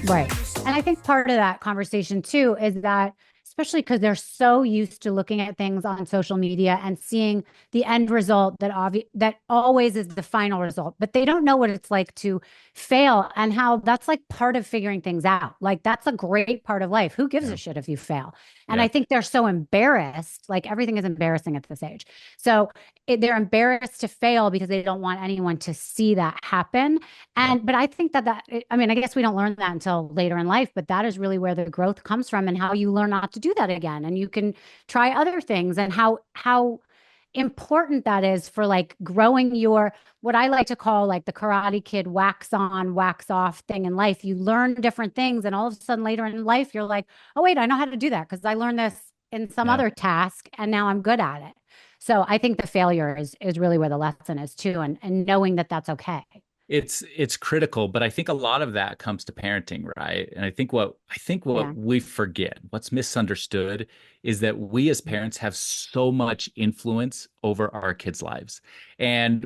Right. And I think part of that conversation too is that, especially because they're so used to looking at things on social media and seeing the end result that always is the final result, but they don't know what it's like to fail and how that's like part of figuring things out. Like that's a great part of life. Who gives Yeah. a shit if you fail? And Yeah. I think they're so embarrassed, like everything is embarrassing at this age. So they're embarrassed to fail because they don't want anyone to see that happen. Yeah. But I think I mean, I guess we don't learn that until later in life, but that is really where the growth comes from and how you learn not to do that again. And you can try other things and how important that is for like growing your, what I like to call like the Karate Kid wax on, wax off thing in life. You learn different things, and all of a sudden later in life, you're like, oh, wait, I know how to do that because I learned this in some Yeah. other task and now I'm good at it. So I think the failure is really where the lesson is too, and knowing that that's okay. It's critical, but I think a lot of that comes to parenting, right? And I think what Yeah. we forget, what's misunderstood, is that we as parents have so much influence over our kids' lives. And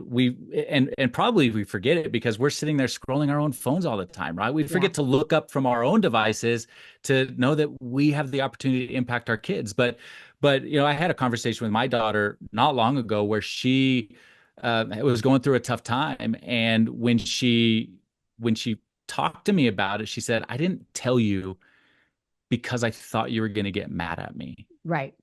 and probably we forget it because we're sitting there scrolling our own phones all the time, right? We Yeah. forget to look up from our own devices to know that we have the opportunity to impact our kids. But I had a conversation with my daughter not long ago where she was going through a tough time, and when she talked to me about it, she said, "I didn't tell you because I thought you were going to get mad at me." Right.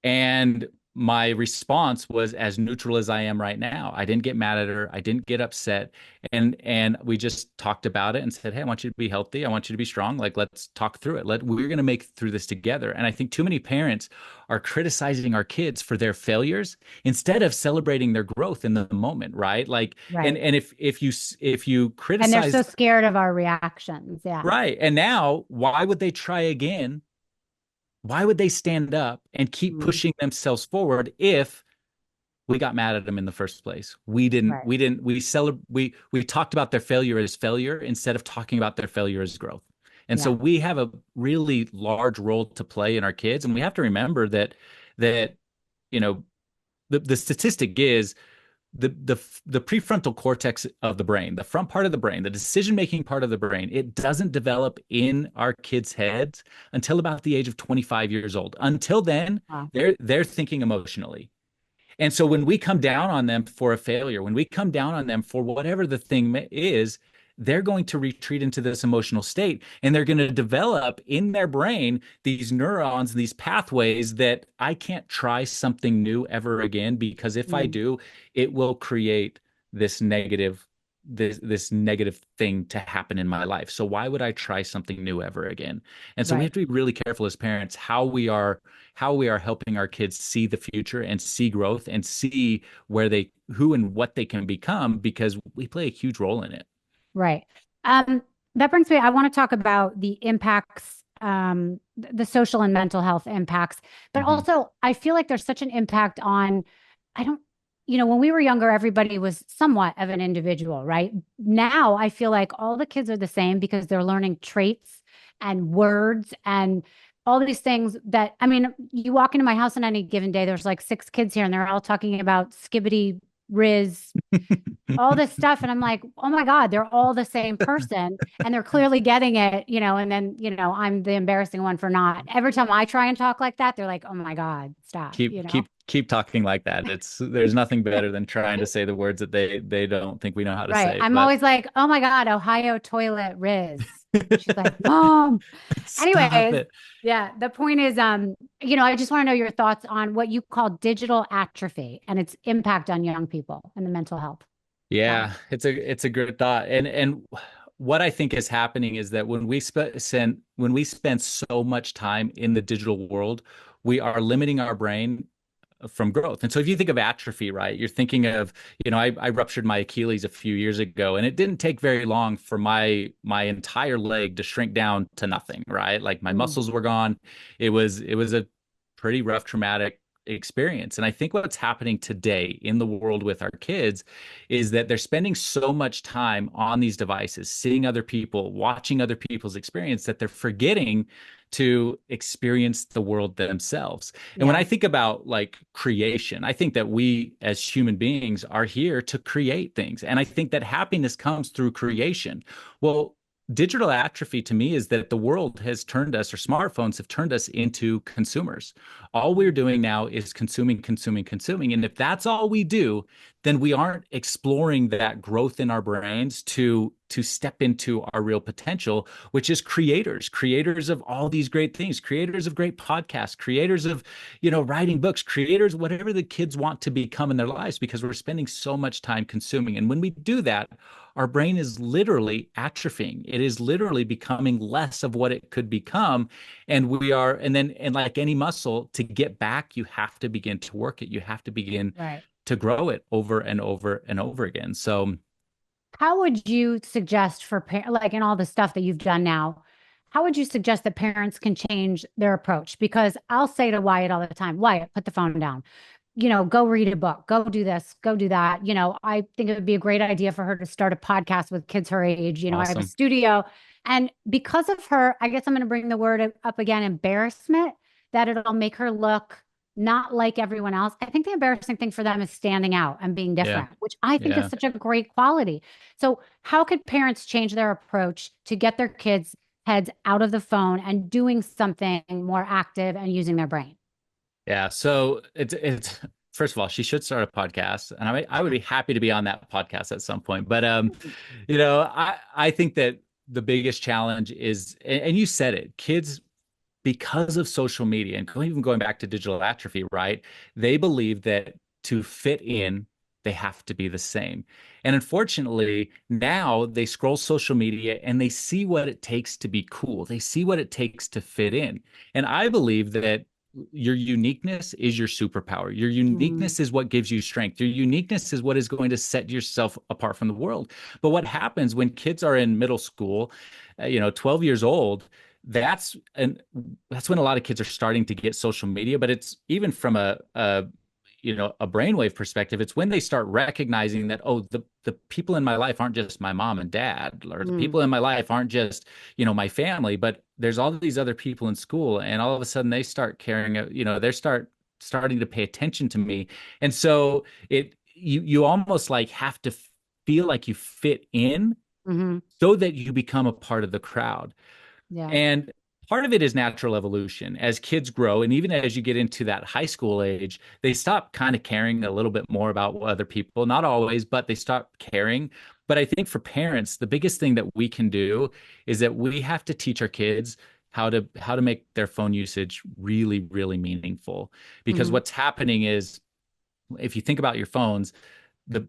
And my response was as neutral as I am right now. I didn't get mad at her. I didn't get upset. And we just talked about it and said, "Hey, I want you to be healthy. I want you to be strong. Like, let's talk through it. We're going to make through this together." And I think too many parents are criticizing our kids for their failures instead of celebrating their growth in the moment, right? Like, and Right. and if you And they're so criticize, scared of our reactions. Yeah. right, and now why would they try again? Why would they stand up and keep Mm, pushing themselves forward if we got mad at them in the first place? right. We talked about their failure as failure instead of talking about their failure as growth. And so Yeah. we have a really large role to play in our kids. And we have to remember that, you know, the statistic is the prefrontal cortex of the brain, the front part of the brain, the decision-making part of the brain, it doesn't develop in our kids' heads until about the age of 25 years old. Until then, Wow. they're thinking emotionally. And so when we come down on them for a failure, when we come down on them for whatever the thing is, they're going to retreat into this emotional state, and they're going to develop in their brain these neurons, these pathways that I can't try something new ever again, because if I Mm, do, it will create this negative this negative thing to happen in my life. So why would I try something new ever again? And so we right. have to be really careful as parents how we are helping our kids see the future and see growth and see who and what they can become, because we play a huge role in it. Right. Um, that brings me, I want to talk about the impacts, the social and mental health impacts, but Hmm. also I feel like there's such an impact on, I don't, when we were younger, everybody was somewhat of an individual, right? Now I feel like all the kids are the same because they're learning traits and words and all these things that, I mean, you walk into my house on any given day, there's like six kids here and they're all talking about skibbity riz, all this stuff. And I'm like, oh my God, they're all the same person and they're clearly getting it, and then, I'm the embarrassing one for not. Every time I try and talk like that, they're like, oh my God, stop, Keep talking like that. There's nothing better than trying to say the words that they don't think we know how to Right. say. I'm But always like, oh my God, Ohio toilet Riz. She's like, Mom. stop Anyways, it. yeah, the point is, I just want to know your thoughts on what you call digital atrophy and its impact on young people and the mental health Yeah, wise. it's a good thought. And what I think is happening is that when we spend so much time in the digital world, we are limiting our brain from growth. And so if you think of atrophy, right, you're thinking of, I ruptured my Achilles a few years ago, and it didn't take very long for my entire leg to shrink down to nothing, right? Like my Mm, muscles were gone. It was a pretty rough, traumatic experience. And I think what's happening today in the world with our kids is that they're spending so much time on these devices, seeing other people, watching other people's experience, that they're forgetting to experience the world themselves. And when yeah. I think about like creation, I think that we as human beings are here to create things. And I think that happiness comes through creation. Well, digital atrophy to me is that the world has turned us, or smartphones have turned us into consumers. All we're doing now is consuming, consuming, consuming. And if that's all we do, then we aren't exploring that growth in our brains to step into our real potential, which is creators of all these great things, creators of great podcasts, creators of, writing books, creators, whatever the kids want to become in their lives, because we're spending so much time consuming. And when we do that, our brain is literally atrophying. It is literally becoming less of what it could become. And like any muscle, to get back, you have to begin to work it. You have to begin Right. to grow it over and over and over again. So, How would you suggest for like in all the stuff that you've done now, how would you suggest that parents can change their approach? Because I'll say to Wyatt all the time, Wyatt, put the phone down. Go read a book, go do this, go do that. I think it would be a great idea for her to start a podcast with kids her age. I have a awesome. studio. And because of her, I guess I'm going to bring the word up again, embarrassment, that it'll make her look not like everyone else. I think the embarrassing thing for them is standing out and being Yeah. different, which I think is Yeah. such a great quality. So, how could parents change their approach to get their kids' heads out of the phone and doing something more active and using their brain? Yeah. So it's first of all, she should start a podcast, and I would be happy to be on that podcast at some point. But I think that the biggest challenge is, and you said it, kids, because of social media and even going back to digital atrophy, right? They believe that to fit in, they have to be the same. And unfortunately, now they scroll social media and they see what it takes to be cool. They see what it takes to fit in. And I believe that your uniqueness is your superpower. Your Mm, uniqueness is what gives you strength. Your uniqueness is what is going to set yourself apart from the world. But what happens when kids are in middle school, 12 years old, that's and that's when a lot of kids are starting to get social media. But it's even from a brainwave perspective, it's when they start recognizing that, oh, the people in my life aren't just my mom and dad, or the mm, people in my life aren't just my family, but there's all these other people in school. And all of a sudden they start caring, they starting to pay attention to me. And so you almost like have to feel like you fit in hmm. so that you become a part of the crowd. Yeah. And part of it is natural evolution. As kids grow, and even as you get into that high school age, they stop kind of caring a little bit more about other people. Not always, but they stop caring. But I think for parents, the biggest thing that we can do is that we have to teach our kids how to make their phone usage really, really meaningful. Because Hmm. what's happening is, if you think about your phones, the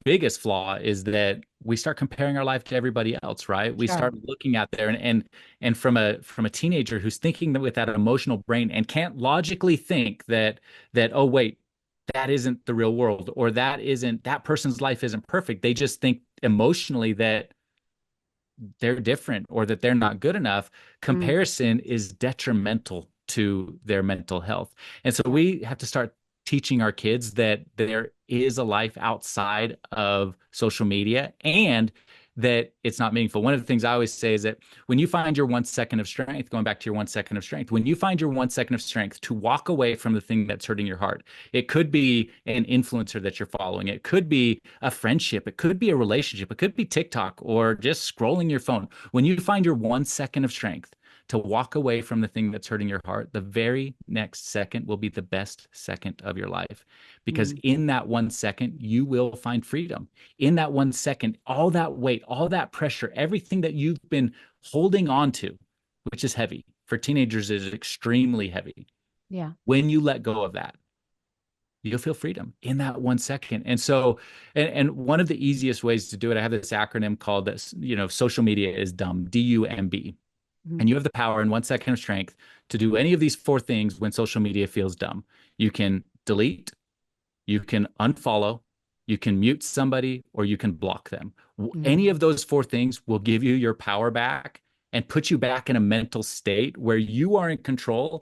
biggest flaw is that we start comparing our life to everybody else, right? We Sure. start looking out there, and from a teenager who's thinking that with that emotional brain and can't logically think that oh wait, that isn't the real world, or that person's life isn't perfect. They just think emotionally that they're different or that they're not good enough. Mm, Comparison is detrimental to their mental health. And so yeah. we have to start teaching our kids that there is a life outside of social media and that it's not meaningful. One of the things I always say is that when you find your 1 second of strength, going back to your 1 second of strength, when you find your 1 second of strength to walk away from the thing that's hurting your heart, it could be an influencer that you're following, it could be a friendship, it could be a relationship, it could be TikTok or just scrolling your phone. When you find your 1 second of strength to walk away from the thing that's hurting your heart, the very next second will be the best second of your life. Because Mm, in that 1 second, you will find freedom. In that 1 second, all that weight, all that pressure, everything that you've been holding on to, which is heavy for teenagers, is extremely heavy. yeah. When you let go of that, you'll feel freedom in that 1 second. And so, and one of the easiest ways to do it, I have this acronym called this, social media is dumb, DUMB. Mhm. And you have the power in 1 second of strength to do any of these four things when social media feels dumb. You can delete, you can unfollow, you can mute somebody, or you can block them. Any Mhm. of those four things will give you your power back and put you back in a mental state where you are in control,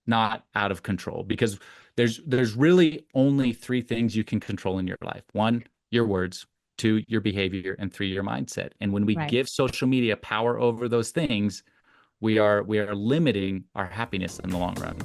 not out of control. Because there's really only three things you can control in your life. One, your words. Two, your behavior. And three, your mindset. And when we Right. give social media power over those things, we are limiting our happiness in the long run.